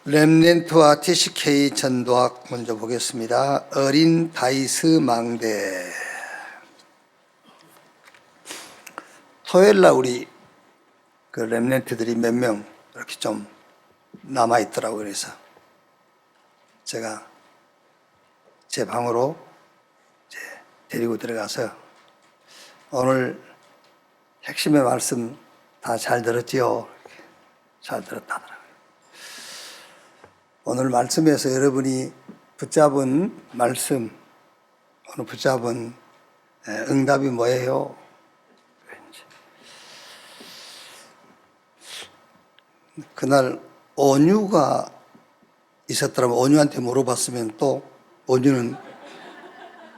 렘넌트와 TCK 전도학 먼저 보겠습니다. 어린 다이스 망대. 토요일날 우리 그 렘넌트들이 몇 명 이렇게 좀 남아 있더라고요. 그래서 제가 제 방으로 이제 데리고 들어가서 오늘 핵심의 말씀 다 잘 들었지요? 잘 들었다더라고요. 오늘 말씀에서 여러분이 붙잡은 말씀, 오늘 붙잡은 응답이 뭐예요? 그날 온유가 있었더라면 온유한테 물어봤으면 또 온유는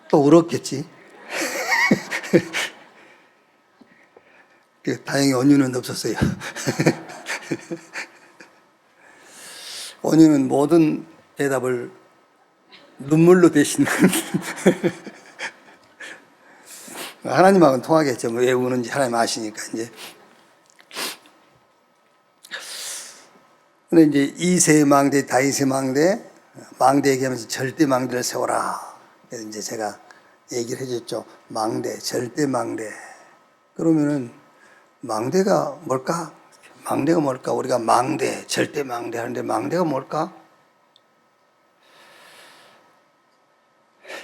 또 울었겠지. 다행히 온유는 없었어요. 온유는 모든 대답을 눈물로 대신는 하나님하고는 통하겠죠. 왜 우는지 하나님 아시니까 이제. 근데 이제 이세 망대, 다이세 망대, 망대 얘기하면서 절대 망대를 세워라. 그래서 이제 제가 얘기를 해줬죠. 망대, 절대 망대. 그러면은 망대가 뭘까? 망대가 뭘까? 우리가 망대, 절대 망대 하는데 망대가 뭘까?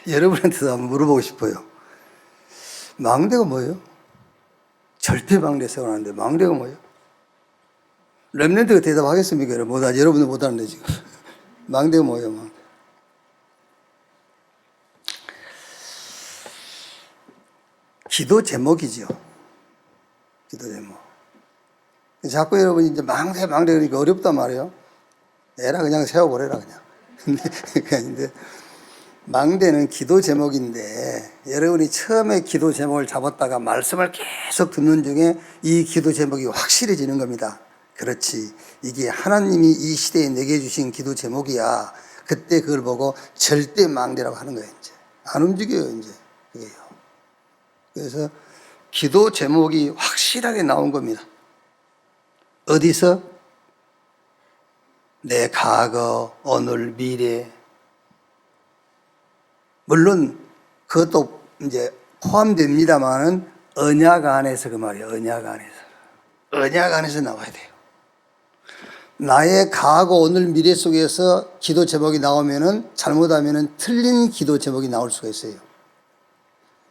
여러분한테도 한번 물어보고 싶어요. 망대가 뭐예요? 절대 망대 세워놨는데 망대가 뭐예요? 렘넌트가 대답하겠습니까? 여러분들 못하는데 지금. 망대가 뭐예요? 망대. 기도 제목이죠. 기도 제목. 자꾸 여러분이 이제 망대 그러니까 어렵단 말이에요. 에라 그냥 세워버려라 그냥. 근데 망대는 기도 제목인데 여러분이 처음에 기도 제목을 잡았다가 말씀을 계속 듣는 중에 이 기도 제목이 확실해지는 겁니다. 그렇지. 이게 하나님이 이 시대에 내게 주신 기도 제목이야. 그때 그걸 보고 절대 망대라고 하는 거예요. 이제 안 움직여요. 이제 그게요. 그래서 기도 제목이 확실하게 나온 겁니다. 어디서? 내 과거, 오늘, 미래. 물론 그것도 이제 포함됩니다만은 언약 안에서 그 말이에요. 언약 안에서. 언약 안에서 나와야 돼요. 나의 과거, 오늘, 미래 속에서 기도 제목이 나오면은 잘못하면은 틀린 기도 제목이 나올 수가 있어요.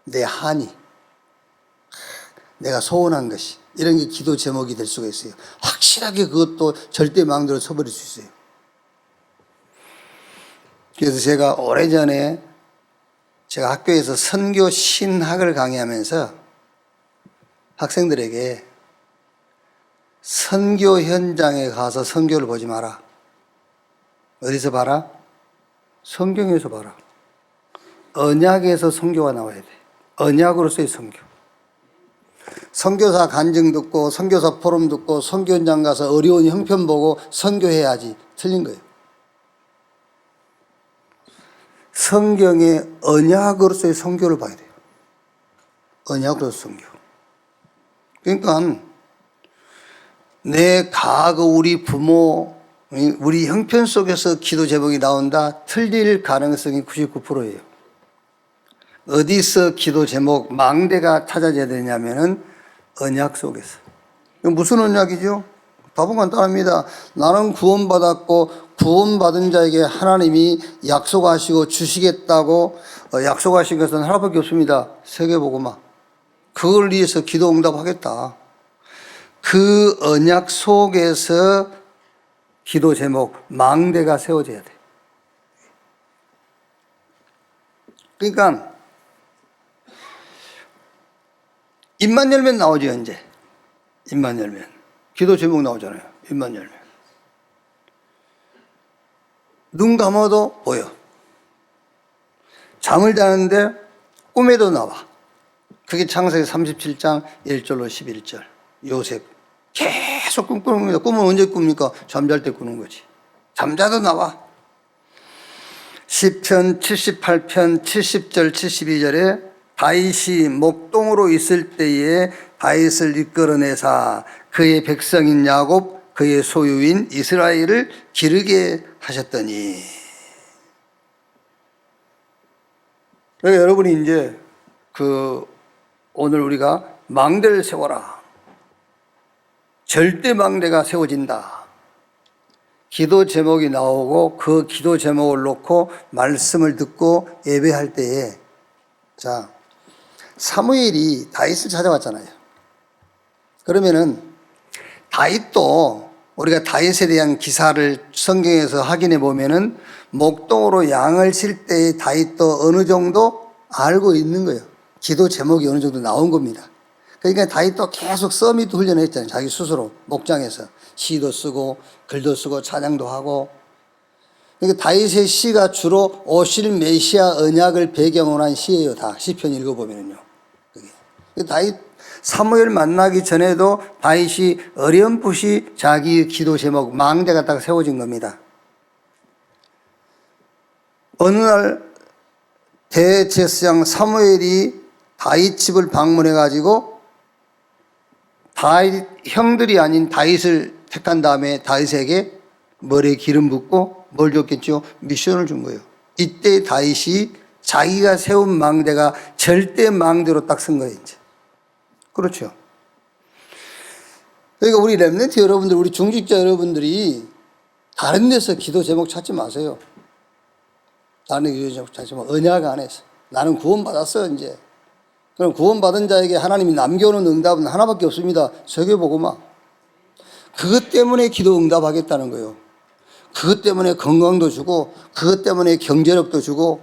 내 한이, 내가 소원한 것이 이런 게 기도 제목이 될 수가 있어요. 확실하게 그것도 절대 망대로 쳐버릴 수 있어요. 그래서 제가 오래전에 제가 학교에서 선교 신학을 강의하면서 학생들에게 선교 현장에 가서 선교를 보지 마라. 어디서 봐라? 성경에서 봐라. 언약에서 선교가 나와야 돼. 언약으로서의 선교. 선교사 간증 듣고 선교사 포럼 듣고 선교 현장 가서 어려운 형편 보고 선교해야지. 틀린 거예요. 성경의 언약으로서의 선교를 봐야 돼요. 언약으로서의 선교. 그러니까 내 과거 우리 부모 우리 형편 속에서 기도 제목이 나온다. 틀릴 가능성이 99%예요. 어디서 기도 제목 망대가 찾아져야 되냐면은 언약 속에서. 무슨 언약이죠? 답은 간단합니다. 나는 구원받았고 구원받은 자에게 하나님이 약속하시고 주시겠다고 약속하신 것은 하나밖에 없습니다. 세계복음화. 그걸 위해서 기도 응답하겠다. 그 언약 속에서 기도 제목 망대가 세워져야 돼. 그러니까 입만 열면 나오죠. 이제 입만 열면 기도 제목 나오잖아요. 입만 열면 눈 감아도 보여. 잠을 자는데 꿈에도 나와. 그게 창세기 37장 1절로 11절. 요셉 계속 꿈꾸는 겁니다. 꿈은 언제 꿉니까? 잠잘 때 꾸는 거지. 잠자도 나와. 시편 78편 70절 72절에 다윗이 목동으로 있을 때에 다윗을 이끌어내사 그의 백성인 야곱 그의 소유인 이스라엘을 기르게 하셨더니. 그러니까 여러분이 이제 오늘 우리가 망대를 세워라. 절대 망대가 세워진다. 기도 제목이 나오고 그 기도 제목을 놓고 말씀을 듣고 예배할 때에, 자, 사무엘이 다윗을 찾아왔잖아요. 그러면은 다윗도 우리가 다윗에 대한 기사를 성경에서 확인해 보면은 목동으로 양을 칠 때의 다윗도 어느 정도 알고 있는 거예요. 기도 제목이 어느 정도 나온 겁니다. 그러니까 다윗도 계속 서밋 훈련을 했잖아요. 자기 스스로 목장에서 시도 쓰고 글도 쓰고 찬양도 하고. 그러니까 다윗의 시가 주로 오실 메시아 언약을 배경으로 한 시예요. 다 시편 읽어보면요. 다윗 사무엘 만나기 전에도 다윗이 어렴풋이 자기 기도 제목 망대가 딱 세워진 겁니다. 어느 날 대제사장 사무엘이 다윗 집을 방문해 가지고 다윗 형들이 아닌 다윗을 택한 다음에 다윗에게 머리에 기름 붓고 뭘 줬겠죠? 미션을 준 거예요. 이때 다윗이 자기가 세운 망대가 절대 망대로 딱 쓴 거예요. 이제. 그렇죠. 그러니까 우리 렘넌트 여러분들, 우리 중직자 여러분들이 다른 데서 기도 제목 찾지 마세요. 다른 데 기도 제목 찾지 마세요. 언약 안에서. 나는 구원받았어 이제. 그럼 구원받은 자에게 하나님이 남겨놓은 응답은 하나밖에 없습니다. 세계복음화. 그것 때문에 기도 응답하겠다는 거예요. 그것 때문에 건강도 주고, 그것 때문에 경제력도 주고,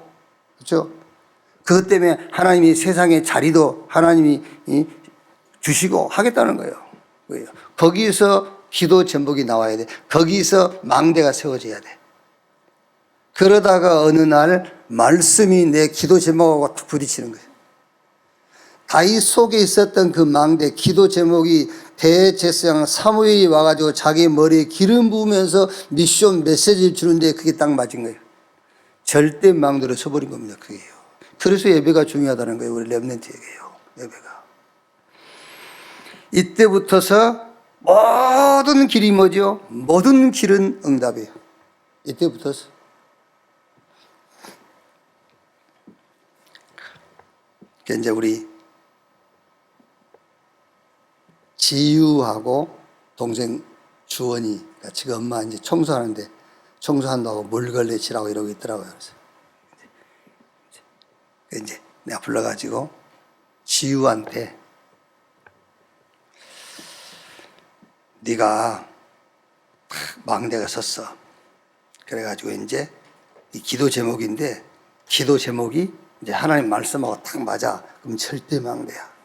그렇죠? 그것 때문에 하나님이 세상의 자리도 하나님이 주시고 하겠다는 거예요. 거기서 기도 제목이 나와야 돼. 거기서 망대가 세워져야 돼. 그러다가 어느 날 말씀이 내 기도 제목하고 탁 부딪히는 거예요. 다윗 속에 있었던 그 망대, 기도 제목이 대제사장 사무엘이 와가지고 자기 머리에 기름 부으면서 미션 메시지를 주는데 그게 딱 맞은 거예요. 절대 망대로 서버린 겁니다. 그게요. 그래서 예배가 중요하다는 거예요. 우리 렘넌트에게요. 예배가. 이때부터서 모든 길이 뭐죠? 모든 길은 응답이에요. 이때부터서. 이제 우리 지유하고 동생 주원이 지금 엄마 이제 청소하는데 청소한다고 물걸레질하고 이러고 있더라고요. 그래서 이제 내가 불러가지고 지유한테 네가 망대가 섰어. 그래가지고 이제 이 기도 제목인데 기도 제목이 이제 하나님 말씀하고 딱 맞아. 그럼 절대 망대야.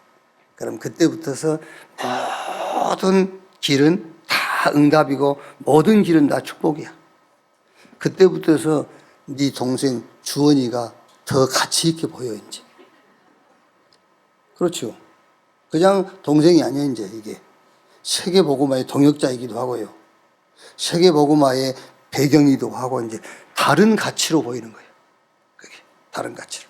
그럼 그때부터서 모든 길은 다 응답이고 모든 길은 다 축복이야. 그때부터서 네 동생 주원이가 더 가치 있게 보여 이제. 그렇죠. 그냥 동생이 아니야 이제 이게. 세계복음화의 동역자이기도 하고요. 세계복음화의 배경이기도 하고 이제 다른 가치로 보이는 거예요. 그게 다른 가치로.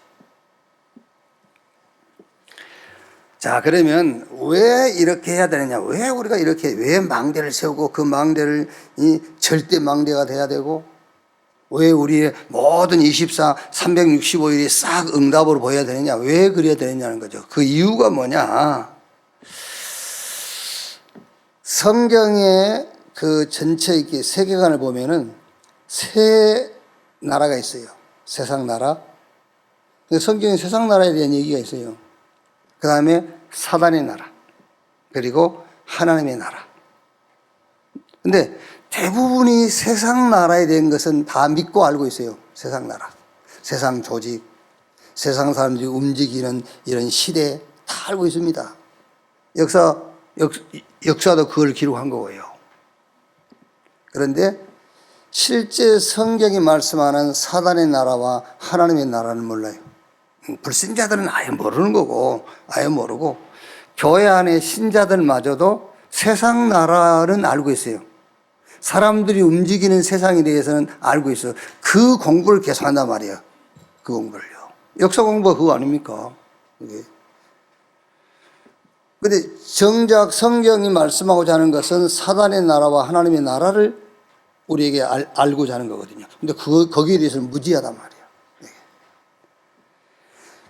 자, 그러면 왜 이렇게 해야 되느냐? 왜 우리가 이렇게, 왜 망대를 세우고 그 망대를 절대 망대가 돼야 되고, 왜 우리의 모든 365일이 싹 응답으로 보여야 되느냐? 왜 그래야 되느냐는 거죠. 그 이유가 뭐냐? 성경의 그 전체 이렇게 세계관을 보면은 세 나라가 있어요. 세상 나라. 성경에 세상 나라에 대한 얘기가 있어요. 그 다음에 사단의 나라, 그리고 하나님의 나라. 근데 대부분이 세상 나라에 대한 것은 다 믿고 알고 있어요. 세상 나라, 세상 조직, 세상 사람들이 움직이는 이런 시대 다 알고 있습니다. 역사도 그걸 기록한 거고요. 그런데 실제 성경이 말씀하는 사단의 나라와 하나님의 나라는 몰라요. 불신자들은 아예 모르는 거고, 아예 모르고, 교회 안에 신자들마저도 세상 나라는 알고 있어요. 사람들이 움직이는 세상에 대해서는 알고 있어요. 그 공부를 계속 한단 말이에요. 그 공부를요. 역사 공부가 그거 아닙니까? 이게. 근데 정작 성경이 말씀하고자 하는 것은 사단의 나라와 하나님의 나라를 우리에게 알고자 하는 거거든요. 근데 거기에 대해서는 무지하단 말이에요.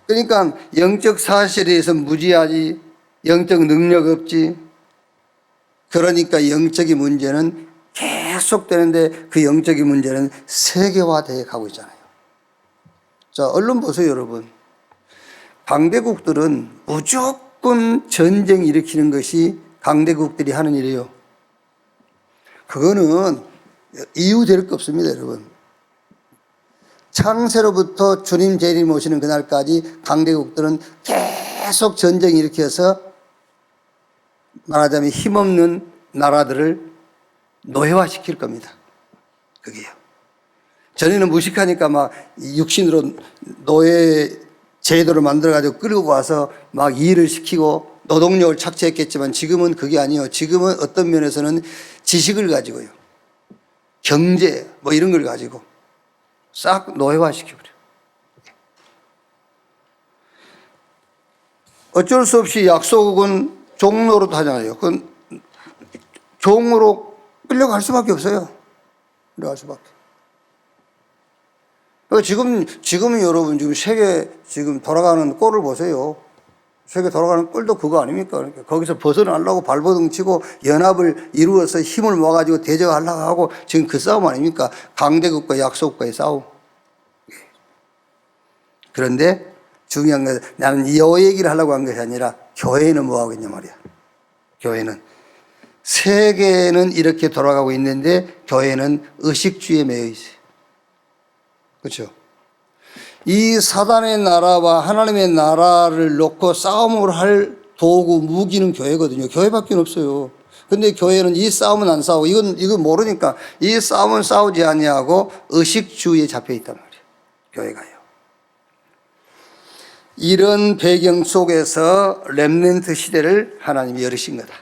그러니까 영적 사실에 대해서 무지하지, 영적 능력 없지. 그러니까 영적인 문제는 계속되는데 그 영적인 문제는 세계화되어 가고 있잖아요. 자, 언론 보세요, 여러분. 강대국들은 무조건 전쟁 일으키는 것이 강대국들이 하는 일이에요. 그거는 이유 될 거 없습니다, 여러분. 창세로부터 주님 재림 오시는 그날까지 강대국들은 계속 전쟁 일으켜서 말하자면 힘없는 나라들을 노예화시킬 겁니다. 그게요. 전에는 무식하니까 막 육신으로 노예 제도를 만들어가지고 끌고 와서 막 일을 시키고 노동력을 착취했겠지만 지금은 그게 아니에요. 지금은 어떤 면에서는 지식을 가지고요. 경제 뭐 이런 걸 가지고 싹 노예화시켜버려요. 어쩔 수 없이 약소국은 종로로 하잖아요. 그건 종으로 끌려갈 수밖에 없어요. 끌려갈 수밖에. 지금은 여러분 지금 세계 지금 돌아가는 꼴을 보세요. 세계 돌아가는 꼴도 그거 아닙니까? 그러니까 거기서 벗어나려고 발버둥 치고 연합을 이루어서 힘을 모아가지고 대적하려고 하고 지금 그 싸움 아닙니까? 강대국과 약소국과의 싸움. 그런데 중요한 것은 나는 이 얘기를 하려고 한 것이 아니라 교회는 뭐 하고 있냐 말이야. 교회는 세계는 이렇게 돌아가고 있는데 교회는 의식주의에 매여 있어요. 그렇죠? 이 사단의 나라와 하나님의 나라를 놓고 싸움을 할 도구, 무기는 교회거든요. 교회밖에 없어요. 근데 교회는 이 싸움은 안 싸우고 이건 모르니까 이 싸움은 싸우지 아니하고 의식주의에 잡혀 있단 말이에요. 교회가요. 이런 배경 속에서 렘넌트 시대를 하나님이 열으신 거다.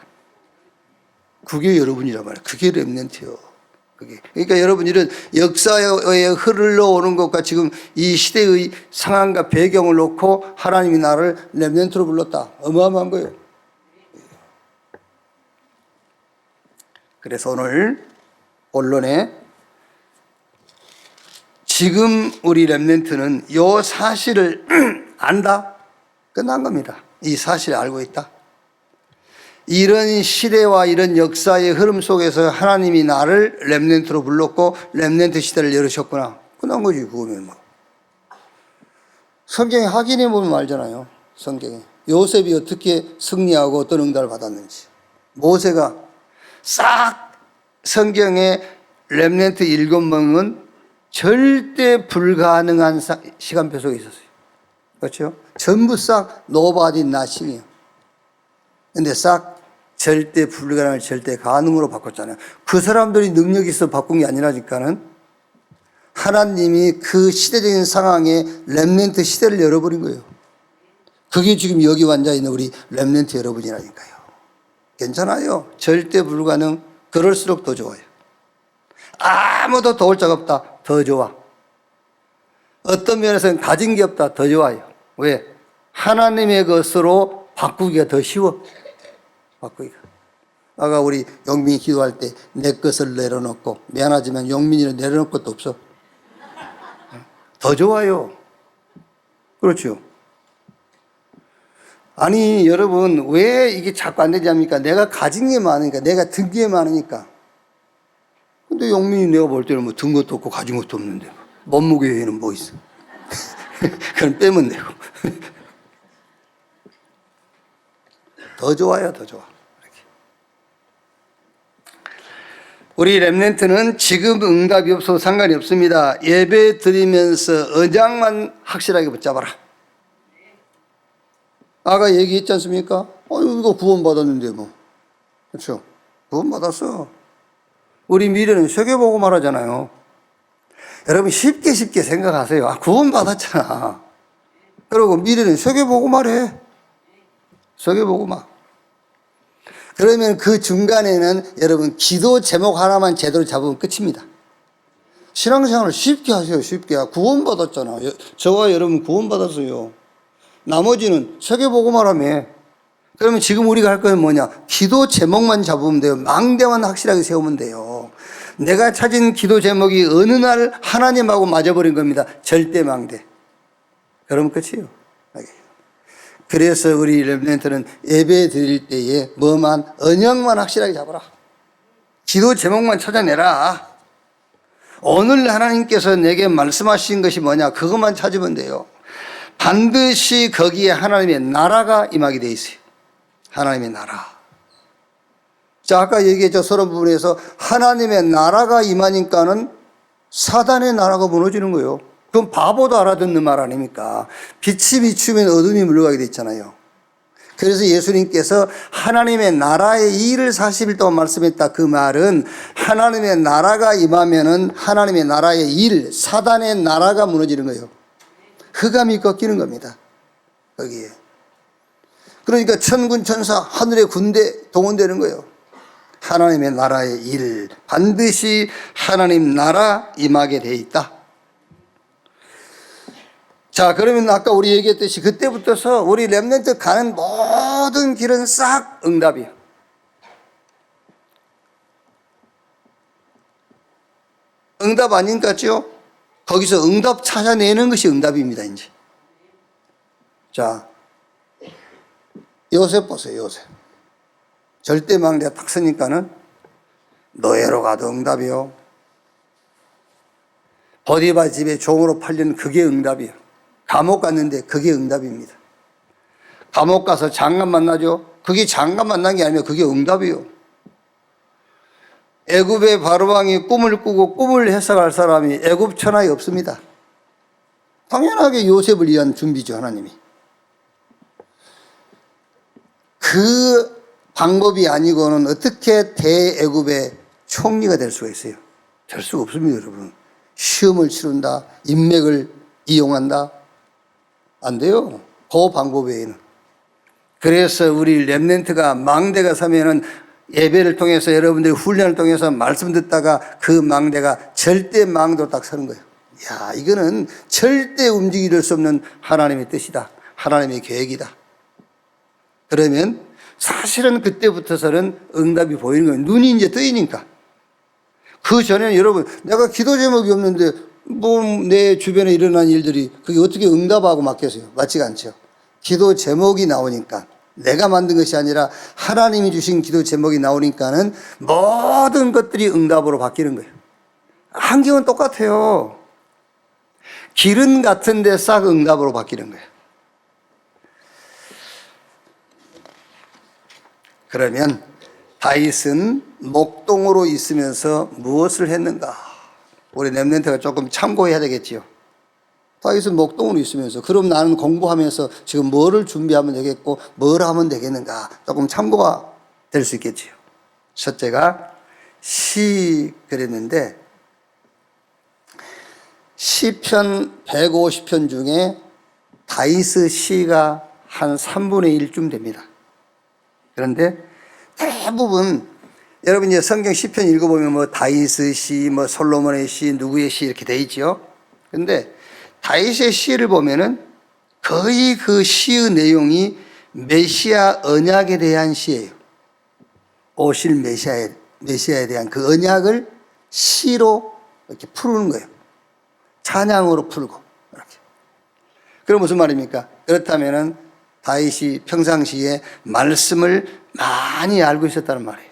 그게 여러분이란 말이에요. 그게 렘넌트요. 그러니까 여러분 이런 역사에 흘러오는 것과 지금 이 시대의 상황과 배경을 놓고 하나님이 나를 렘넌트로 불렀다. 어마어마한 거예요. 그래서 오늘 본론에 지금 우리 렘넌트는 이 사실을 안다? 끝난 겁니다. 이 사실을 알고 있다. 이런 시대와 이런 역사의 흐름 속에서 하나님이 나를 렘넌트로 불렀고 렘넌트 시대를 열으셨구나. 끝난 거지 그거면 뭐. 성경에 확인해 보면 알잖아요. 성경에 요셉이 어떻게 승리하고 어떤 응답을 받았는지. 모세가 싹 성경에 렘넌트 7명은 절대 불가능한 시간표 속에 있었어요. 그렇죠? 전부 싹 노바디 나싱이에요. 근데 싹 절대 불가능을 절대 가능으로 바꿨잖아요. 그 사람들이 능력이 있어 바꾼 게 아니라니까는 하나님이 그 시대적인 상황에 렘넌트 시대를 열어버린 거예요. 그게 지금 여기 앉아 있는 우리 렘넌트 여러분이라니까요. 괜찮아요. 절대 불가능. 그럴수록 더 좋아요. 아무도 도울 자가 없다. 더 좋아. 어떤 면에서는 가진 게 없다. 더 좋아요. 왜? 하나님의 것으로 바꾸기가 더 쉬워. 바꾸기가. 아까 우리 용민이 기도할 때 내 것을 내려놓고 미안하지만 용민이는 내려놓을 것도 없어. 더 좋아요. 그렇죠. 아니 여러분 왜 이게 자꾸 안 되지 합니까? 내가 가진 게 많으니까 내가 든 게 많으니까. 근데 용민이 내가 볼 때는 뭐 든 것도 없고 가진 것도 없는데 몸무게 외에는 뭐 있어. 그건 빼면 되고. 더 좋아요, 더 좋아. 이렇게. 우리 렘넌트는 지금 응답이 없어도 상관이 없습니다. 예배 드리면서 언약만 확실하게 붙잡아라. 아까 얘기했지 않습니까? 이거 구원받았는데 뭐. 그렇죠? 구원받았어. 우리 미래는 세계보고 말하잖아요. 여러분 쉽게 생각하세요. 구원받았잖아. 그리고 미래는 세계보고 말해. 세계보고 말. 그러면 그 중간에는 여러분 기도 제목 하나만 제대로 잡으면 끝입니다. 신앙생활을 쉽게 하세요. 쉽게. 구원받았잖아. 저와 여러분 구원받았어요. 나머지는 세계보고 말하며 그러면 지금 우리가 할 건 뭐냐? 기도 제목만 잡으면 돼요. 망대만 확실하게 세우면 돼요. 내가 찾은 기도 제목이 어느 날 하나님하고 맞아버린 겁니다. 절대 망대. 그러면 끝이에요. 그래서 우리 렘넌트는 예배 드릴 때에 뭐만 언약만 확실하게 잡아라. 기도 제목만 찾아내라. 오늘 하나님께서 내게 말씀하신 것이 뭐냐? 그것만 찾으면 돼요. 반드시 거기에 하나님의 나라가 임하게 돼 있어요. 하나님의 나라. 자, 아까 얘기했죠. 서론 부분에서 하나님의 나라가 임하니까는 사단의 나라가 무너지는 거예요. 그건 바보도 알아듣는 말 아닙니까? 빛이 비추면 어둠이 물러가게 돼 있잖아요. 그래서 예수님께서 하나님의 나라의 일을 40일 동안 말씀했다. 그 말은 하나님의 나라가 임하면은 하나님의 나라의 일, 사단의 나라가 무너지는 거예요. 흑암이 꺾이는 겁니다. 거기에. 그러니까 천군 천사 하늘의 군대 동원되는 거예요. 하나님의 나라의 일, 반드시 하나님 나라 임하게 돼 있다. 자, 그러면 아까 우리 얘기했듯이 그때부터서 우리 렘넌트 가는 모든 길은 싹 응답이에요. 응답 아닌 것 같죠? 거기서 응답 찾아내는 것이 응답입니다, 이제. 자, 요셉 보세요, 요셉. 절대 망대가 딱 서니까는 노예로 가도 응답이요. 보디바 집에 종으로 팔리는 그게 응답이에요. 감옥 갔는데 그게 응답입니다. 감옥 가서 장관 만나죠. 그게 장관 만난 게 아니라 그게 응답이에요. 애굽의 바로왕이 꿈을 꾸고 꿈을 해석할 사람이 애굽 천하에 없습니다. 당연하게 요셉을 위한 준비죠, 하나님이. 그 방법이 아니고는 어떻게 대애굽의 총리가 될 수가 있어요? 될 수가 없습니다, 여러분. 시험을 치른다, 인맥을 이용한다, 안 돼요. 그 방법 외에는. 그래서 우리 렘넌트가 망대가 서면은 예배를 통해서 여러분들이 훈련을 통해서 말씀 듣다가 그 망대가 절대 망대로 딱 서는 거예요. 야, 이거는 절대 움직일 수 없는 하나님의 뜻이다. 하나님의 계획이다. 그러면 사실은 그때부터서는 응답이 보이는 거예요. 눈이 이제 뜨이니까. 그 전에는 여러분, 내가 기도 제목이 없는데 뭐 내 주변에 일어난 일들이 그게 어떻게 응답하고 맞겠어요? 맞지가 않죠. 기도 제목이 나오니까, 내가 만든 것이 아니라 하나님이 주신 기도 제목이 나오니까는 모든 것들이 응답으로 바뀌는 거예요. 환경은 똑같아요. 길은 같은데 싹 응답으로 바뀌는 거예요. 그러면 다윗은 목동으로 있으면서 무엇을 했는가? 우리 렘넌트가 조금 참고해야 되겠지요. 다윗은 목동으로 있으면서, 그럼 나는 공부하면서 지금 뭐를 준비하면 되겠고 뭘 하면 되겠는가? 조금 참고가 될 수 있겠지요. 첫째가 시 그랬는데, 시편 150편 중에 다윗의 시가 한 3분의 1쯤 됩니다. 그런데 대부분 여러분 이제 성경 시편 읽어보면 뭐 다윗의 시, 뭐 솔로몬의 시, 누구의 시 이렇게 돼 있죠. 그런데 다윗의 시를 보면은 거의 그 시의 내용이 메시아 언약에 대한 시예요. 오실 메시아에 대한 그 언약을 시로 이렇게 푸는 거예요. 찬양으로 풀고 이렇게. 그럼 무슨 말입니까? 그렇다면은 다윗이 평상시에 말씀을 많이 알고 있었다는 말이에요.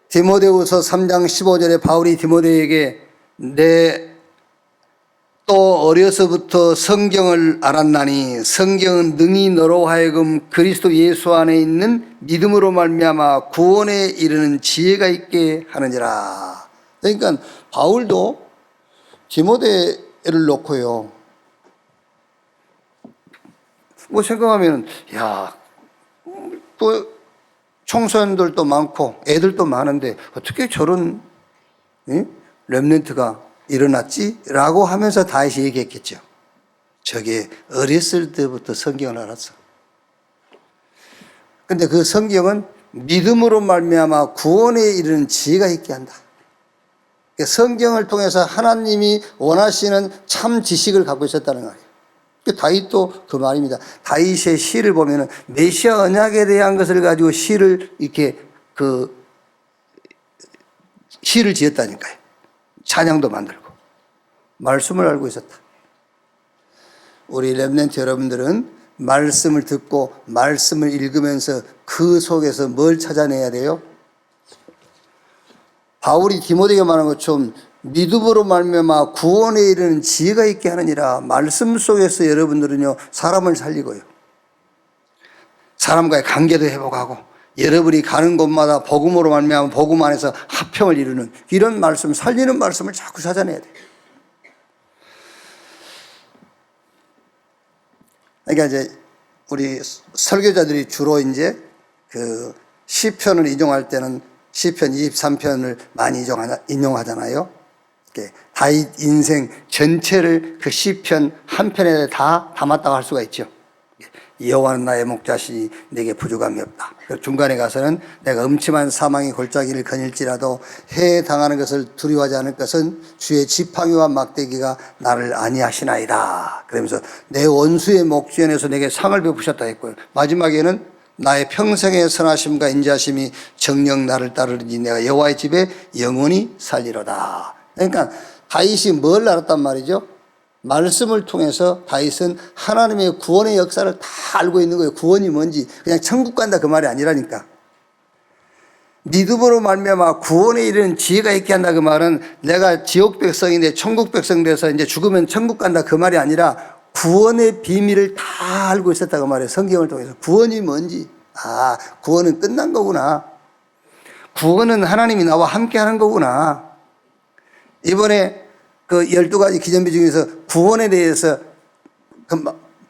디모데후서 3장 15절에 바울이 디모데에게 내 또 어려서부터 성경을 알았나니 성경은 능히 너로 하여금 그리스도 예수 안에 있는 믿음으로 말미암아 구원에 이르는 지혜가 있게 하느니라. 그러니까 바울도 디모데를 놓고요, 뭐 생각하면, 야, 또 청소년들도 많고 애들도 많은데 어떻게 저런 렘넌트가 일어났지? 라고 하면서 다시 얘기했겠죠. 저게 어렸을 때부터 성경을 알았어. 근데 그 성경은 믿음으로 말미암아 구원에 이르는 지혜가 있게 한다. 성경을 통해서 하나님이 원하시는 참 지식을 갖고 있었다는 거예요. 다윗도 그 말입니다. 다윗의 시를 보면은 메시아 언약에 대한 것을 가지고 시를 이렇게 시를 지었다니까요. 찬양도 만들고 말씀을 알고 있었다. 우리 렘넌트 여러분들은 말씀을 듣고 말씀을 읽으면서 그 속에서 뭘 찾아내야 돼요? 바울이 디모데에게 말한 것처럼 믿음으로 말미암아 구원에 이르는 지혜가 있게 하느니라. 말씀 속에서 여러분들은요 사람을 살리고요, 사람과의 관계도 회복하고, 여러분이 가는 곳마다 복음으로 말미암아 복음 안에서 화평을 이루는 이런 말씀, 살리는 말씀을 자꾸 찾아내야 돼요. 그러니까 이제 우리 설교자들이 주로 이제 그 시편을 인용할 때는 시편 23편을 많이 인용하잖아요. 다윗 인생 전체를 그 시편 한 편에 다 담았다고 할 수가 있죠. 여호와는 나의 목자시니 내게 부족함이 없다. 중간에 가서는 내가 음침한 사망의 골짜기를 거닐지라도 해에 당하는 것을 두려워하지 않을 것은 주의 지팡이와 막대기가 나를 안위하시나이다. 그러면서 내 원수의 목전에서 내게 상을 베푸셨다 했고요. 마지막에는 나의 평생의 선하심과 인자심이 정녕 나를 따르니 내가 여호와의 집에 영원히 살리로다. 그러니까 다윗이 뭘 알았단 말이죠? 말씀을 통해서 다윗은 하나님의 구원의 역사를 다 알고 있는 거예요. 구원이 뭔지. 그냥 천국 간다 그 말이 아니라니까. 믿음으로 말미암아 구원에 이르는 지혜가 있게 한다 그 말은 내가 지옥 백성인데 천국 백성 돼서 이제 죽으면 천국 간다 그 말이 아니라 구원의 비밀을 다 알고 있었다 그 말이에요. 성경을 통해서. 구원이 뭔지. 아, 구원은 끝난 거구나. 구원은 하나님이 나와 함께 하는 거구나. 이번에 그 12가지 기념비 중에서 구원에 대해서 그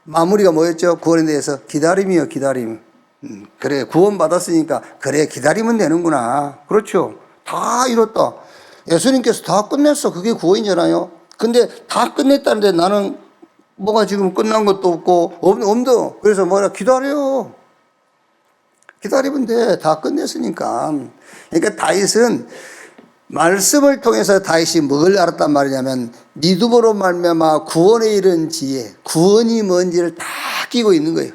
마무리가 뭐였죠? 구원에 대해서 기다림이요, 기다림. 그래, 구원 받았으니까 그래, 기다리면 되는구나. 그렇죠. 다 이뤘다. 예수님께서 다 끝냈어. 그게 구원이잖아요. 근데 다 끝냈다는데 나는 뭐가 지금 끝난 것도 없고 없도. 그래서 뭐라 기다려. 기다리면 돼. 다 끝냈으니까. 그러니까 다윗은 말씀을 통해서 다윗이 뭘 알았단 말이냐면 믿음으로 말미암아 구원에 이른 지혜, 구원이 뭔지를 다 끼고 있는 거예요.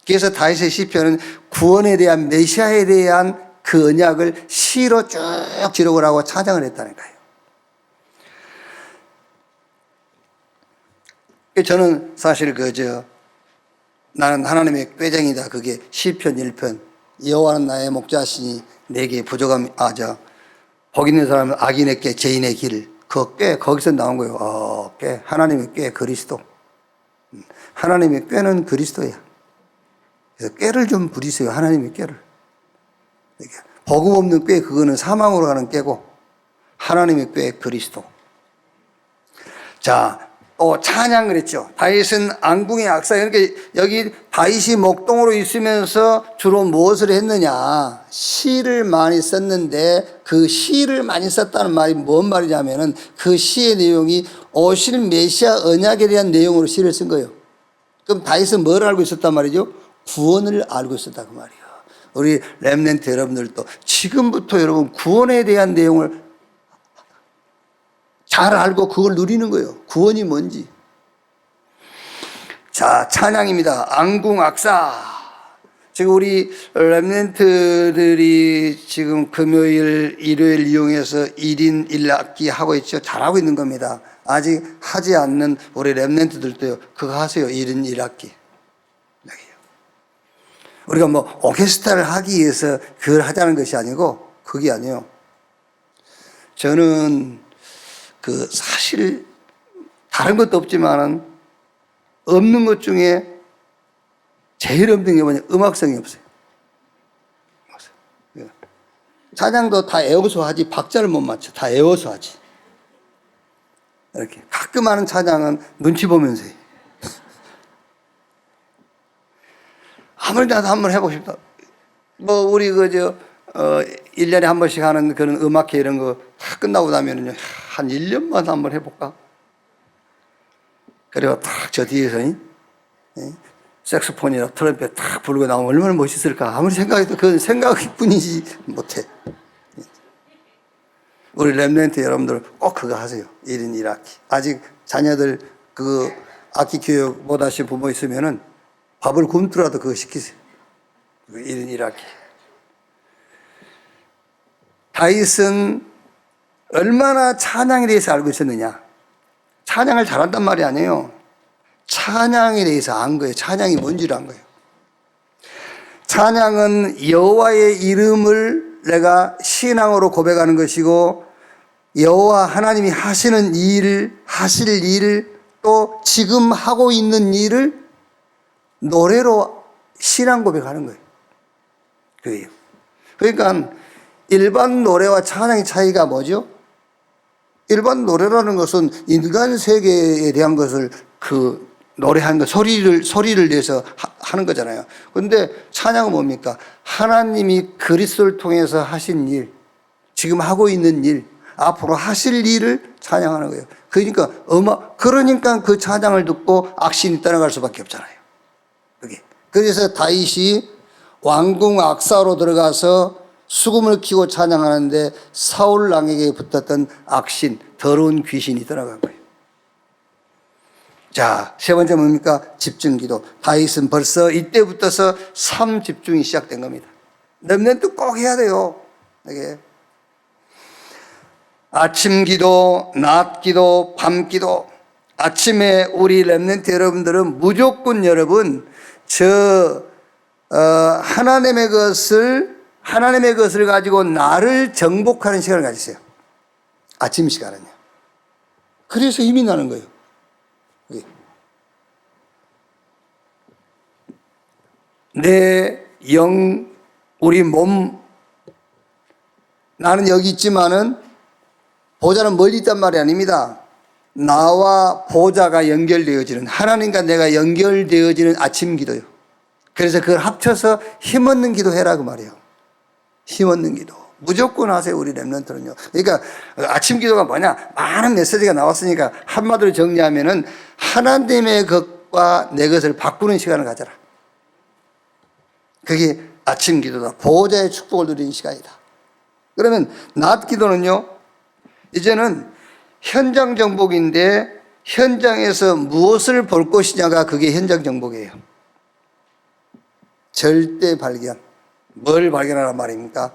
그래서 다윗의 시편은 구원에 대한, 메시아에 대한 그 언약을 시로 쭉 기록을 하고 찬양을 했다니까요. 저는 사실 나는 하나님의 꾀쟁이다. 그게 시편 1편. 여호와는 나의 목자시니 내게 부족함이 복 있는 사람은 악인의 꾀, 죄인의 길. 그 꾀, 거기서 나온 거예요. 꾀. 하나님의 꾀, 그리스도. 하나님의 꾀는 그리스도야. 그래서 꾀를 좀 부리세요. 하나님의 꾀를. 복음 없는 꾀, 그거는 사망으로 가는 꾀고, 하나님의 꾀, 그리스도. 자, 또 찬양 그랬죠. 다윗은 앙궁의 악사. 그러니까 여기 다윗이 목동으로 있으면서 주로 무엇을 했느냐? 시를 많이 썼는데 그 시를 많이 썼다는 말이 뭔 말이냐면은 그 시의 내용이 오실 메시아 언약에 대한 내용으로 시를 쓴 거예요. 그럼 다윗은 뭘 알고 있었단 말이죠? 구원을 알고 있었다 그 말이에요. 우리 렘넌트 여러분들도 지금부터 여러분 구원에 대한 내용을 잘 알고 그걸 누리는 거예요. 구원이 뭔지. 자, 찬양입니다. 앙궁 악사. 지금 우리 렘넌트들이 지금 금요일, 일요일 이용해서 1인 1악기 하고 있죠. 잘하고 있는 겁니다. 아직 하지 않는 우리 렘넌트들도요. 그거 하세요. 1인 1악기. 우리가 뭐 오케스트라를 하기 위해서 그걸 하자는 것이 아니고 그게 아니에요. 저는 사실 다른 것도 없지만은 없는 것 중에 제일 없는 게 뭐냐? 음악성이 없어요. 찬양도 다 애워서 하지 박자를 못 맞춰. 다 애워서 하지. 이렇게 가끔 하는 찬양은 눈치 보면서 해. 아무리 나도 한번 해보고 싶다. 우리 1년에 한 번씩 하는 그런 음악회 이런 거 다 끝나고 나면은요, 한 1년만 한번 해볼까? 그리고 딱 저 뒤에서, 색소폰이나 트럼펫 딱 불고 나오면 얼마나 멋있을까? 아무리 생각해도 그건 생각뿐이지 못해. 우리 렘넌트 여러분들 꼭 그거 하세요. 1인 1악기. 아직 자녀들 악기 교육 못하신 부모 있으면은 밥을 굶더라도 그거 시키세요. 1인 1악기. 다윗은 얼마나 찬양에 대해서 알고 있었느냐. 찬양을 잘한단 말이 아니에요. 찬양에 대해서 안 거예요. 찬양이 뭔지를 안 거예요. 찬양은 여호와의 이름을 내가 신앙으로 고백하는 것이고, 여호와 하나님이 하시는 일을, 하실 일을, 또 지금 하고 있는 일을 노래로 신앙 고백하는 거예요. 그게요. 그러니까 일반 노래와 찬양의 차이가 뭐죠? 일반 노래라는 것은 인간 세계에 대한 것을 노래하는 것, 소리를 내서 하는 거잖아요. 그런데 찬양은 뭡니까? 하나님이 그리스도를 통해서 하신 일, 지금 하고 있는 일, 앞으로 하실 일을 찬양하는 거예요. 그러니까 그 찬양을 듣고 악신이 떠나갈 수밖에 없잖아요. 그게. 그래서 다윗이 왕궁 악사로 들어가서 수금을 키고 찬양하는데 사울 왕에게 붙었던 악신, 더러운 귀신이 떠나간 거예요. 자, 세 번째 뭡니까? 집중기도. 다윗은 벌써 이때부터서 삼집중이 시작된 겁니다. 렘넌트 꼭 해야 돼요. 이게 아침 기도, 낮 기도, 밤 기도. 아침에 우리 렘넌트 여러분들은 무조건 여러분 하나님의 것을 가지고 나를 정복하는 시간을 가지세요. 아침 시간은요. 그래서 힘이 나는 거예요. 내 영, 우리 몸, 나는 여기 있지만은 보좌는 멀리 있단 말이 아닙니다. 나와 보좌가 연결되어지는, 하나님과 내가 연결되어지는 아침 기도요. 그래서 그걸 합쳐서 힘없는 기도 해라 그 말이에요. 힘없는 기도. 무조건 하세요, 우리 렘넌트는요. 그러니까 아침 기도가 뭐냐? 많은 메시지가 나왔으니까 한마디로 정리하면은 하나님의 것과 내 것을 바꾸는 시간을 가져라. 그게 아침 기도다. 보호자의 축복을 누리는 시간이다. 그러면 낮 기도는요, 이제는 현장 정복인데 현장에서 무엇을 볼 것이냐가 그게 현장 정복이에요. 절대 발견. 뭘 발견하란 말입니까?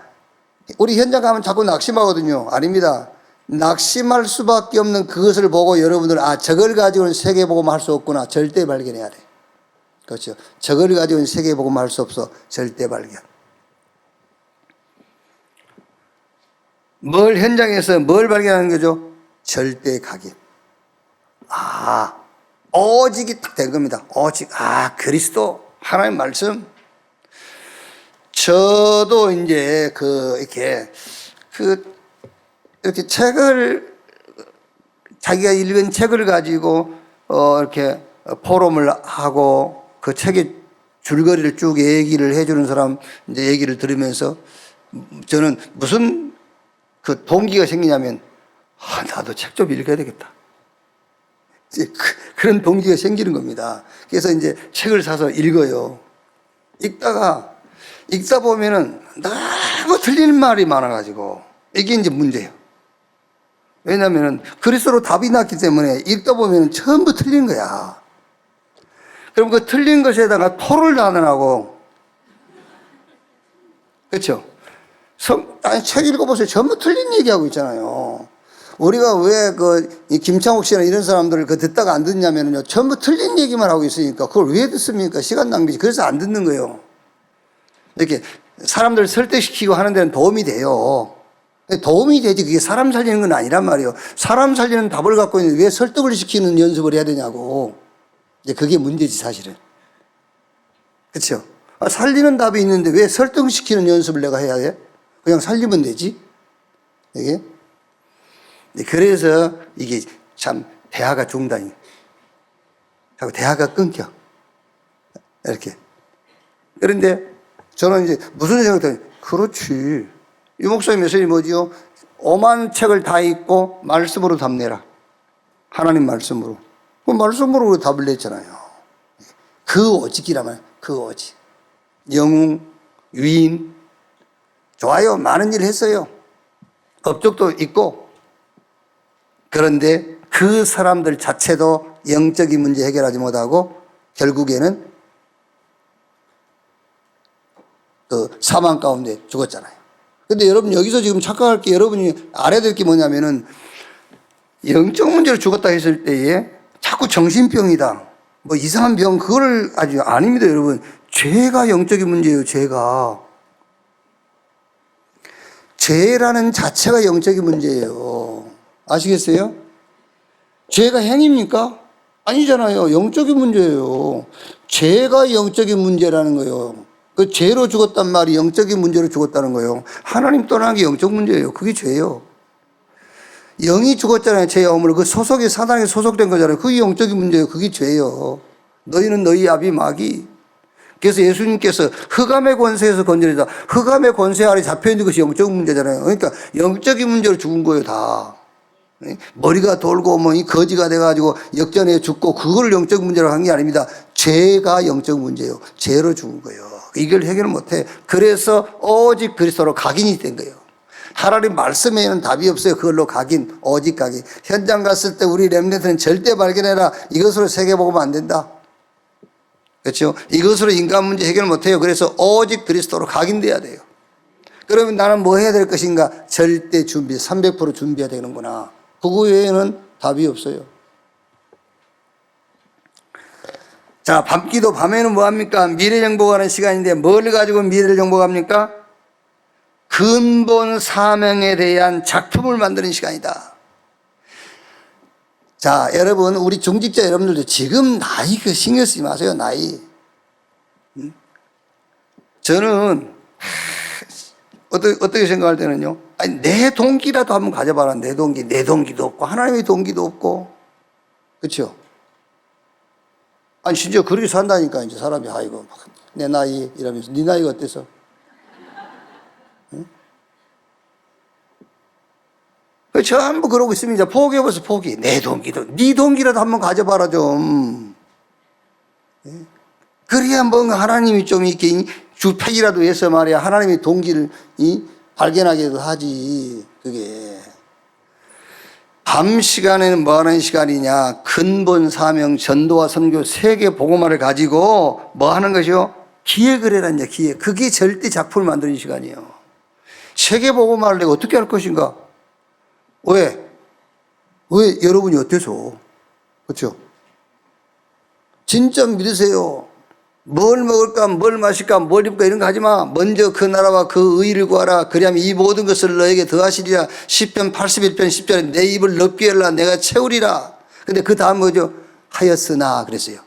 우리 현장 가면 자꾸 낙심하거든요. 아닙니다. 낙심할 수밖에 없는 그것을 보고 여러분들은 저걸 가지고는 세계복음 할 수 없구나. 절대 발견해야 돼. 그렇죠. 저걸 가지고는 세계복음 할 수 없어. 절대 발견. 현장에서 뭘 발견하는 거죠? 절대 각인. 오직이 딱 된 겁니다. 오직. 그리스도, 하나님 말씀. 저도 이제 이렇게 책을, 자기가 읽은 책을 가지고 이렇게 포럼을 하고 그 책의 줄거리를 쭉 얘기를 해주는 사람 이제 얘기를 들으면서 저는 무슨 동기가 생기냐면, 나도 책 좀 읽어야 되겠다. 그런 동기가 생기는 겁니다. 그래서 이제 책을 사서 읽어요. 읽다 보면은 너무 틀린 말이 많아가지고, 이게 이제 문제예요. 왜냐면은 그리스도로 답이 났기 때문에 읽다 보면은 전부 틀린 거야. 그럼 그 틀린 것에다가 토를 나누라고. 그렇죠? 책 읽어보세요. 전부 틀린 얘기하고 있잖아요. 우리가 왜 김창욱 씨나 이런 사람들을 듣다가 안 듣냐면요. 전부 틀린 얘기만 하고 있으니까 그걸 왜 듣습니까? 시간 낭비지. 그래서 안 듣는 거예요. 이렇게 사람들 설득시키고 하는 데는 도움이 돼요. 도움이 되지 그게 사람 살리는 건 아니란 말이에요. 사람 살리는 답을 갖고 있는데 왜 설득을 시키는 연습을 해야 되냐고. 이제 그게 문제지 사실은. 그렇죠? 살리는 답이 있는데 왜 설득시키는 연습을 내가 해야 돼? 그냥 살리면 되지. 이게. 그래서 이게 참 대화가 중단이. 자꾸 대화가 끊겨. 이렇게. 그런데 저는 이제 무슨 생각이 그렇지. 이 목사님 메시지 뭐지요? 오만 책을 다 읽고 말씀으로 답내라. 하나님 말씀으로. 그 말씀으로 답을 냈잖아요. 그 오직이라면 그 오직. 영웅, 위인. 좋아요. 많은 일을 했어요. 업적도 있고. 그런데 그 사람들 자체도 영적인 문제 해결하지 못하고 결국에는 그 사망 가운데 죽었잖아요. 근데 여러분 여기서 지금 착각할 게, 여러분이 알아야 될 게 뭐냐면은 영적 문제로 죽었다 했을 때에 자꾸 정신병이다, 뭐 이상한 병, 그거를 아주 아닙니다, 여러분. 죄가 영적인 문제예요, 죄가. 죄라는 자체가 영적인 문제예요. 아시겠어요? 죄가 행위입니까? 아니잖아요. 영적인 문제예요. 죄가 영적인 문제라는 거예요. 그 죄로 죽었단 말이 영적인 문제로 죽었다는 거예요. 하나님 떠나는 게 영적 문제예요. 그게 죄예요. 영이 죽었잖아요. 죄의 어머니. 그 소속이 사단에 소속된 거잖아요. 그게 영적인 문제예요. 그게 죄예요. 너희는 너희 아비 마귀. 그래서 예수님께서 흑암의 권세에서 건져내자. 흑암의 권세 아래 잡혀있는 것이 영적 문제잖아요. 그러니까 영적인 문제로 죽은 거예요, 다. 머리가 돌고 뭐 이 거지가 돼가지고 역전해 죽고, 그걸 영적 문제로 한 게 아닙니다. 죄가 영적 문제예요. 죄로 죽은 거예요. 이걸 해결 못해. 그래서 오직 그리스도로 각인이 된 거예요. 하나님 말씀에는 답이 없어요. 그걸로 각인, 오직 각인. 현장 갔을 때 우리 렘넌트는 절대 발견해라. 이것으로 세계 복음 안 된다. 그렇죠? 이것으로 인간 문제 해결 못해요. 그래서 오직 그리스도로 각인돼야 돼요. 그러면 나는 뭐 해야 될 것인가? 절대 준비, 300% 준비해야 되는구나. 그거 외에는 답이 없어요. 자, 밤기도, 밤에는 뭐 합니까? 미래 정복하는 시간인데 뭘 가지고 미래를 정복합니까? 근본 사명에 대한 작품을 만드는 시간이다. 자, 여러분, 우리 중직자 여러분들도 지금 나이 그 신경 쓰지 마세요, 나이. 저는 어떻게 생각할 때는요, 아니, 내 동기라도 한번 가져봐라. 내 동기도 없고 하나님의 동기도 없고, 그렇죠? 아니 심지어 그렇게 산다니까. 이제 사람이 아이고 내 나이 이러면서, 네 나이가 어때서? 응? 전부 그러고 있습니다. 포기해보세요, 포기. 내 동기도, 네 동기라도 한번 가져봐라 좀. 그래야 뭔가 하나님이 좀 이렇게 주팩이라도 해서 말이야 하나님의 동기를 발견하기도 하지. 그게 밤 시간에는 뭐 하는 시간이냐? 근본 사명, 전도와 선교, 세계 복음화를 가지고 뭐 하는 것이요? 기획을 해라, 이제 기획. 그게 절대 작품을 만드는 시간이에요. 세계 복음화를 내가 어떻게 할 것인가? 왜 여러분이 어때서? 그렇죠? 진짜 믿으세요. 뭘 먹을까, 뭘 마실까, 뭘 입을까 이런 거 하지 마. 먼저 그 나라와 그 의를 구하라. 그리하면 이 모든 것을 너에게 더하시리라. 시편 81편 10절에 내 입을 넓게 열라. 내가 채우리라. 근데 그 다음 뭐죠? 하였으나 그랬어요.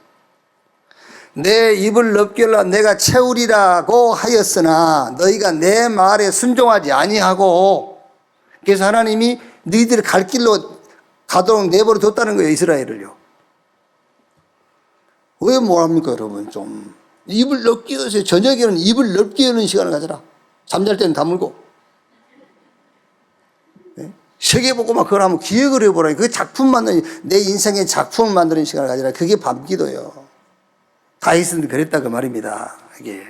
내 입을 넓게 열라. 내가 채우리라고 하였으나 너희가 내 말에 순종하지 아니하고. 그래서 하나님이 너희들이 갈 길로 가도록 내버려 뒀다는 거예요, 이스라엘을요. 왜 뭐합니까, 여러분? 좀 입을 넓게 여세요. 저녁에는 입을 넓게 여는 시간을 가져라. 잠잘 때는 다물고. 네? 세계보고만 그걸 한번 기획을 해보라. 그 작품 만드는, 내 인생의 작품을 만드는 시간을 가져라. 그게 밤기도예요. 다윗은 그랬다 그 말입니다. 이게.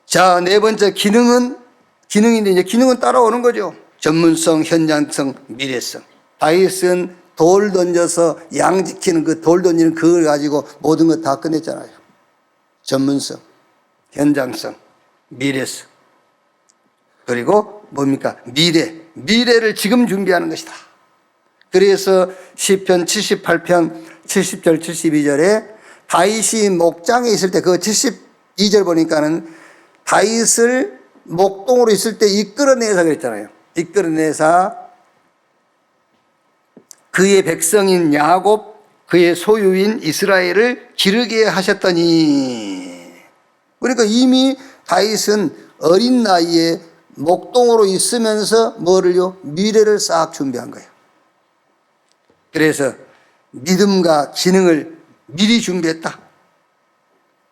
자, 네 번째 기능인데 이제 기능은 따라오는 거죠. 전문성, 현장성, 미래성. 다윗은 돌 던져서 양 지키는 그 돌 던지는 그걸 가지고 모든 것 다 끝냈잖아요. 전문성, 현장성, 미래성. 그리고 뭡니까? 미래를 지금 준비하는 것이다. 그래서 시편 78편 70절 72절에 다윗이 목장에 있을 때, 그 72절 보니까는 다윗을 목동으로 있을 때 이끌어내사 그랬잖아요. 이끌어내사 그의 백성인 야곱, 그의 소유인 이스라엘을 기르게 하셨더니. 그러니까 이미 다윗은 어린 나이에 목동으로 있으면서 뭐를요? 미래를 싹 준비한 거예요. 그래서 믿음과 기능을 미리 준비했다.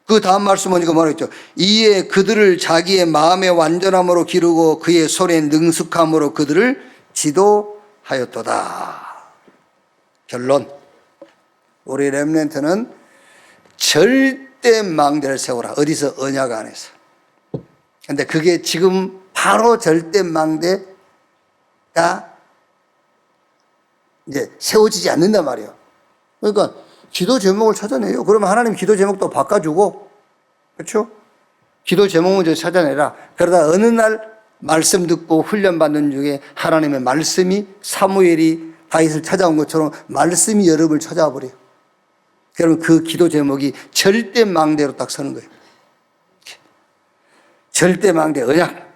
그 다음 말씀 보니까 말했죠. 이에 그들을 자기의 마음의 완전함으로 기르고 그의 손의 능숙함으로 그들을 지도하였도다. 결론, 우리 렘넌트는 절대 망대를 세우라. 어디서? 언약 안에서. 근데 그게 지금 바로 절대 망대가 이제 세워지지 않는단 말이에요. 그러니까 기도 제목을 찾아내요. 그러면 하나님 기도 제목도 바꿔주고, 그렇죠? 기도 제목 먼저 찾아내라. 그러다 어느 날 말씀 듣고 훈련받는 중에 하나님의 말씀이 사무엘이 다윗을 찾아온 것처럼 말씀이 여러분을 찾아와 버려요. 그러면 그 기도 제목이 절대망대로 딱 서는 거예요. 절대망대 언약.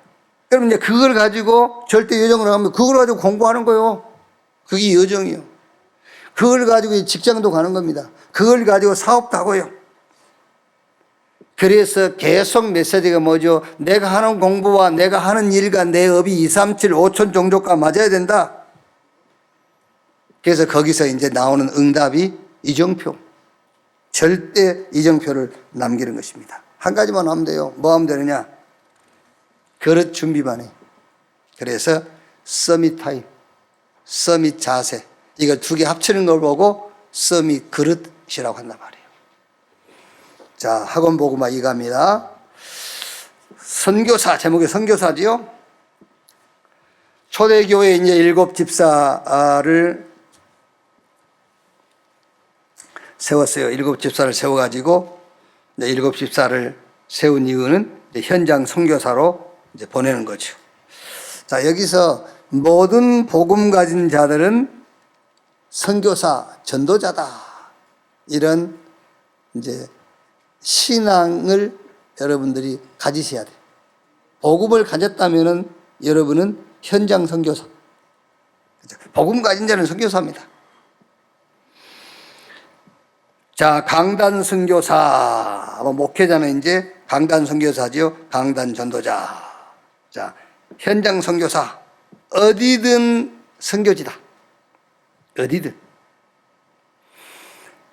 그럼 이제 그걸 가지고 절대 여정으로 가면 그걸 가지고 공부하는 거예요. 그게 여정이요. 그걸 가지고 직장도 가는 겁니다. 그걸 가지고 사업도 하고요. 그래서 계속 메시지가 뭐죠? 내가 하는 공부와 내가 하는 일과 내 업이 2, 3, 7, 5천 종족과 맞아야 된다. 그래서 거기서 이제 나오는 응답이 이정표. 절대 이정표를 남기는 것입니다. 한 가지만 하면 돼요. 뭐 하면 되느냐? 그릇 준비만 해. 그래서 서밋 타임, 서밋 자세. 이거 두 개 합치는 걸 보고 서밋 그릇이라고 한단 말이에요. 자, 학원 보고마 이갑니다. 선교사, 제목이 선교사지요. 초대교회 이제 7 집사를 세웠어요. 7 집사를 세워가지고, 이제 7 집사를 세운 이유는 현장 선교사로 이제 보내는 거죠. 자, 여기서 모든 복음 가진 자들은 선교사, 전도자다. 이런 이제 신앙을 여러분들이 가지셔야 돼요. 복음을 가졌다면은 여러분은 현장 선교사. 복음 가진 자는 선교사입니다. 자, 강단 선교사. 목회자는 이제 강단 선교사죠. 강단 전도자. 자, 현장 선교사. 어디든 선교지다. 어디든.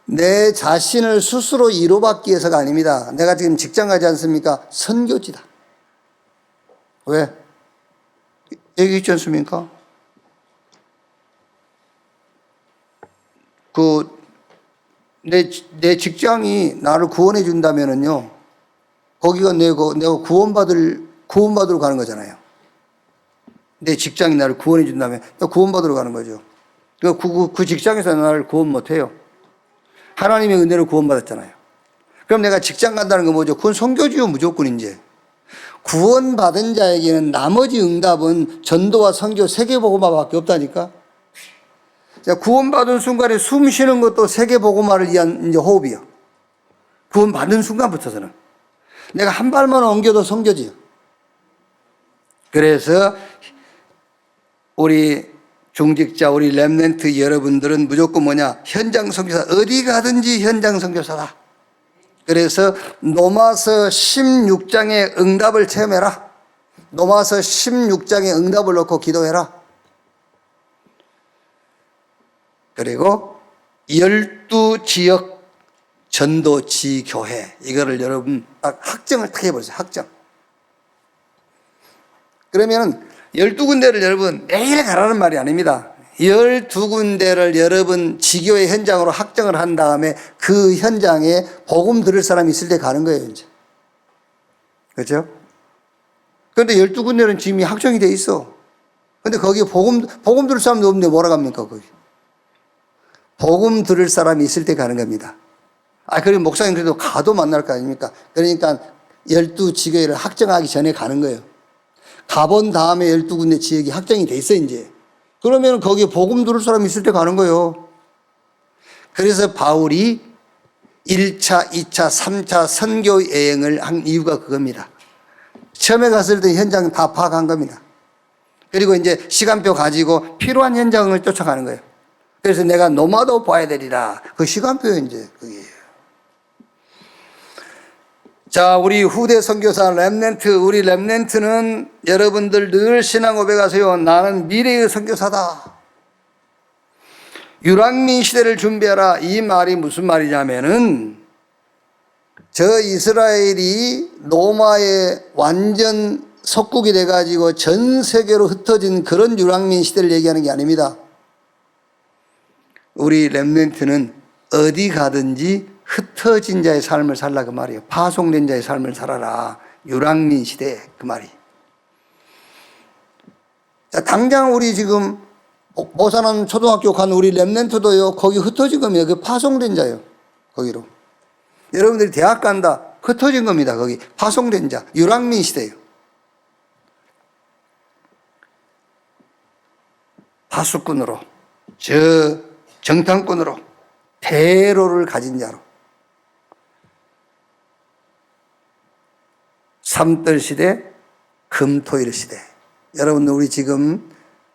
내 자신을 스스로 위로받기 위해서가 아닙니다. 내가 지금 직장 가지 않습니까? 선교지다. 왜? 여기 있지 않습니까? 내 직장이 나를 구원해 준다면은요, 거기가 내가 구원받으러 가는 거잖아요. 내 직장이 나를 구원해 준다면 구원받으러 가는 거죠. 그 직장에서 나를 구원 못 해요. 하나님의 은혜로 구원받았잖아요. 그럼 내가 직장 간다는 건 뭐죠? 그건 선교지요, 무조건 이제. 구원받은 자에게는 나머지 응답은 전도와 선교, 세계복음화밖에 없다니까. 자, 구원받은 순간에 숨 쉬는 것도 세계복음화를 위한 이제 호흡이요. 구원받은 순간부터서는. 내가 한 발만 옮겨도 선교지요. 그래서 우리 중직자, 우리 렘넌트 여러분들은 무조건 뭐냐? 현장 선교사. 어디 가든지 현장 선교사다. 그래서 로마서 16장의 응답을 체험해라. 로마서 16장의 응답을 놓고 기도해라. 그리고 12지역 전도지 교회. 이거를 여러분 딱 학정을 딱 해보세요. 학정. 그러면 12군데를 여러분 매일 가라는 말이 아닙니다. 12군데를 여러분 지교의 현장으로 학정을 한 다음에 그 현장에 복음 들을 사람이 있을 때 가는 거예요, 이제. 그렇죠? 그런데 12군데는 지금 학정이 돼 있어. 근데 거기에 복음 들을 사람도 없는데 뭐라 갑니까, 거기? 복음 들을 사람이 있을 때 가는 겁니다. 그리고 목사님 그래도 가도 만날 거 아닙니까? 그러니까 12지교회를 학정하기 전에 가는 거예요. 가본 다음에 12군데 지역이 확정이 돼 있어, 이제. 그러면 거기에 복음 들을 사람이 있을 때 가는 거예요. 그래서 바울이 1차, 2차, 3차 선교 여행을 한 이유가 그겁니다. 처음에 갔을 때 현장 다 파악한 겁니다. 그리고 이제 시간표 가지고 필요한 현장을 쫓아가는 거예요. 그래서 내가 노마도 봐야 되리라. 그 시간표예요, 이제. 그게. 자, 우리 후대 선교사 렘넌트, 우리 렘넌트는 여러분들 늘 신앙 고백하세요. 나는 미래의 선교사다. 유랑민 시대를 준비하라. 이 말이 무슨 말이냐면은 저 이스라엘이 로마의 완전 속국이 돼가지고 전 세계로 흩어진 그런 유랑민 시대를 얘기하는 게 아닙니다. 우리 렘넌트는 어디 가든지 흩어진 자의 삶을 살라 그 말이에요. 파송된 자의 삶을 살아라. 유랑민 시대 그 말이. 자, 당장 우리 지금 오산원 초등학교 간 우리 렘넌트도요, 거기 흩어진 겁니다. 그 파송된 자예요. 거기로. 여러분들이 대학 간다. 흩어진 겁니다. 거기 파송된 자. 유랑민 시대예요. 파수꾼으로, 정탐꾼으로, 대로를 가진 자로. 삼들 시대, 금토일 시대. 여러분들 우리 지금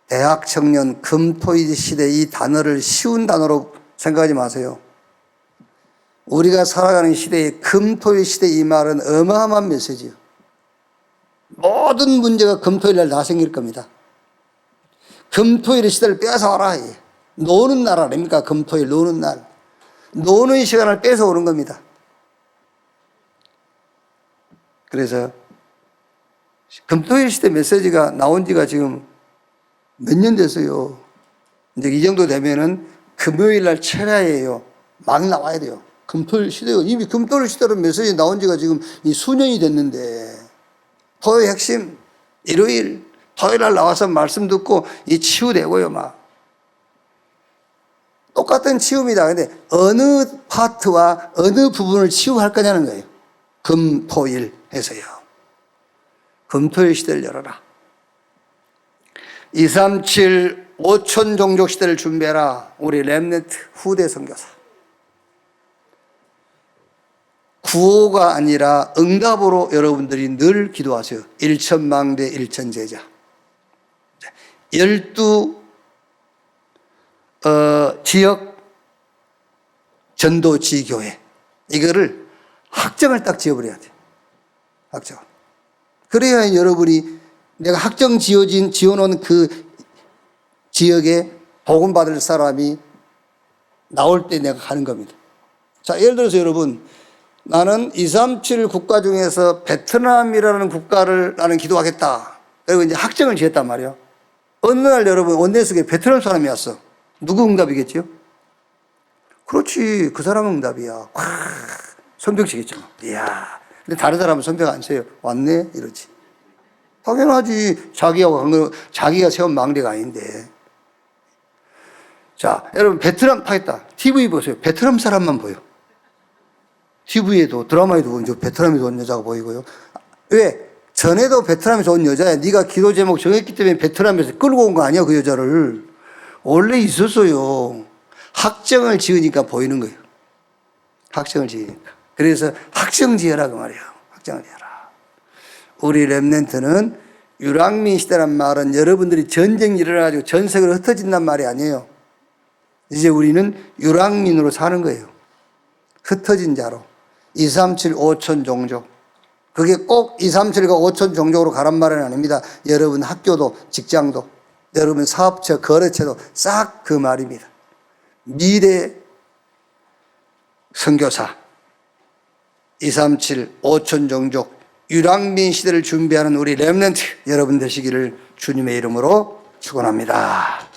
대학 청년 금토일 시대 이 단어를 쉬운 단어로 생각하지 마세요. 우리가 살아가는 시대에 금토일 시대 이 말은 어마어마한 메시지예요. 모든 문제가 금토일 날 다 생길 겁니다. 금토일 시대를 뺏어와라. 노는 날 아닙니까? 금토일 노는 날. 노는 시간을 뺏어오는 겁니다. 그래서 금토일 시대 메시지가 나온 지가 지금 몇 년 됐어요. 이제 이 정도 되면은 금요일 날 철야예요. 막 나와야 돼요. 금토일 시대가 이미 금토일 시대로 메시지 나온 지가 지금 이 수년이 됐는데 토요일 핵심 일요일 토요일 날 나와서 말씀 듣고 이 치유되고요. 막 똑같은 치유입니다. 근데 어느 파트와 어느 부분을 치유할 거냐는 거예요. 금토일 해서요. 금토일 시대를 열어라. 237 5천 종족 시대를 준비해라. 우리 렘넌트 후대 선교사. 구호가 아니라 응답으로 여러분들이 늘 기도하세요. 1천망대 1천제자. 12 지역 전도지교회. 이거를 학정을 딱 지어버려야 돼요. 학정. 그래야 여러분이 내가 학정 지어놓은 그 지역에 복음 받을 사람이 나올 때 내가 가는 겁니다. 자, 예를 들어서 여러분, 나는 237 국가 중에서 베트남이라는 국가를 나는 기도하겠다. 그리고 이제 학정을 지었단 말이에요. 어느 날 여러분, 원내석에 베트남 사람이 왔어. 누구 응답이겠지요? 그렇지. 그 사람은 응답이야. 와, 손뼉치겠죠. 이야. 근데 다른 사람은 손뼉 안 쳐요. 왔네? 이러지. 당연하지. 자기가 세운 망대가 아닌데. 자, 여러분, 베트남 타겠다. TV 보세요. 베트남 사람만 보여. TV에도, 드라마에도 이제 베트남에서 온 여자가 보이고요. 왜? 전에도 베트남에서 온 여자야. 네가 기도 제목 정했기 때문에 베트남에서 끌고 온 거 아니야, 그 여자를. 원래 있었어요. 학정을 지으니까 보이는 거예요. 학정을 지으니까. 그래서 학정 지어라, 그 말이에요. 학정을 지어라. 우리 렘넌트는 유랑민 시대란 말은 여러분들이 전쟁이 일어나가지고 전 세계로 흩어진단 말이 아니에요. 이제 우리는 유랑민으로 사는 거예요. 흩어진 자로. 237 5천 종족. 그게 꼭 237과 5천 종족으로 가란 말은 아닙니다. 여러분 학교도 직장도 여러분 사업처 거래처도 싹 그 말입니다. 미래 선교사 237 5천 종족 유랑민 시대를 준비하는 우리 렘넌트 여러분 되시기를 주님의 이름으로 축원합니다.